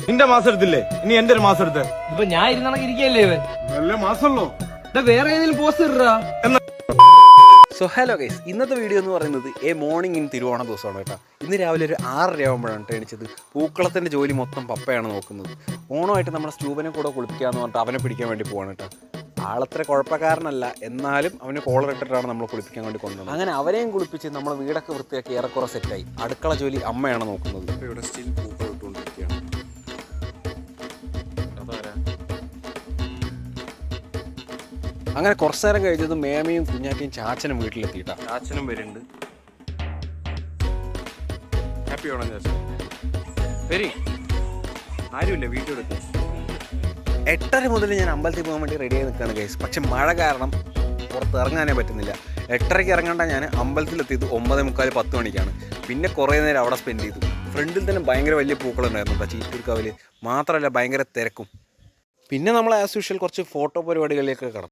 നിന്റെ മാസം എടുത്തില്ലേ, ഇനി എന്റെ ഒരു മാസം എടുത്ത്. ഇപ്പൊ ഞാൻ ഇരുന്നണക്ക് ഇരിക്കല്ലേ ഇവൻ. നല്ല മാസമല്ലോ. വേറെ ഏതെങ്കിലും പോസ്റ്റ് ഇടാ. സോ ഹലോ ഗൈസ്, ഇന്നത്തെ വീഡിയോ എന്ന് പറയുന്നത് മോർണിംഗ് ഇൻ തിരുവോണ ദിവസമാണ് കേട്ടോ. ഇന്ന് രാവിലെ ഒരു 6:30 ആകുമ്പോഴാണ് എണീച്ചത്. പൂക്കളത്തിൻ്റെ ജോലി മൊത്തം പപ്പയാണ് നോക്കുന്നത്. ഓണമായിട്ട് നമ്മുടെ സ്റ്റൂബനെ കൂടെ കുളിപ്പിക്കാമെന്ന് പറഞ്ഞിട്ട് അവനെ പിടിക്കാൻ വേണ്ടി പോവാണ് കേട്ടോ. ആളത്ര കുഴപ്പക്കാരനല്ല, എന്നാലും അവന് കോളർ ഇട്ടിട്ടാണ് നമ്മൾ കുളിപ്പിക്കാൻ വേണ്ടി കൊണ്ടുവന്നത്. അങ്ങനെ അവരെയും കുളിപ്പിച്ച് നമ്മൾ വീടൊക്കെ വൃത്തിയാക്കി ഏറെക്കുറെ സെറ്റായി. അടുക്കള ജോലി അമ്മയാണ് നോക്കുന്നത്. ഇപ്പോൾ ഇവിടെ സ്റ്റിൽ പൂക്കൾ ഇട്ടുകൊണ്ടിരിക്കുകയാണ്. അങ്ങനെ കുറച്ചു നേരം കഴിഞ്ഞത് മേമയും കുഞ്ഞാറ്റിയും ചാച്ചനും വീട്ടിലെത്തിയിട്ടാ. ചാച്ചനും വരുന്നുണ്ട്. ഹാപ്പി ആണോ ചാച്ചൻ? വരി, ആരുമില്ല വീട്ടിലെത്തി. 8:30 മുതൽ ഞാൻ അമ്പലത്തിൽ പോകാൻ വേണ്ടി റെഡിയായി നിൽക്കുകയാണ് ഗൈസ്. പക്ഷെ മഴ കാരണം പുറത്ത് ഇറങ്ങാനേ പറ്റുന്നില്ല. 8:30 ഇറങ്ങേണ്ട ഞാൻ അമ്പലത്തിലെത്തിയത് 9:45 10 മണിക്കാണ്. പിന്നെ കുറേ നേരം അവിടെ സ്പെൻഡ് ചെയ്തു. ഫ്രണ്ടിൽ തന്നെ ഭയങ്കര വലിയ പൂക്കളുണ്ടായിരുന്നു കേട്ടോ, ചീറ്റൂർക്കാവിൽ. മാത്രമല്ല ഭയങ്കര തിരക്കും. പിന്നെ നമ്മൾ ആസ് യൂഷ്വൽ കുറച്ച് ഫോട്ടോ പരിപാടികളിലേക്ക് കടന്നു.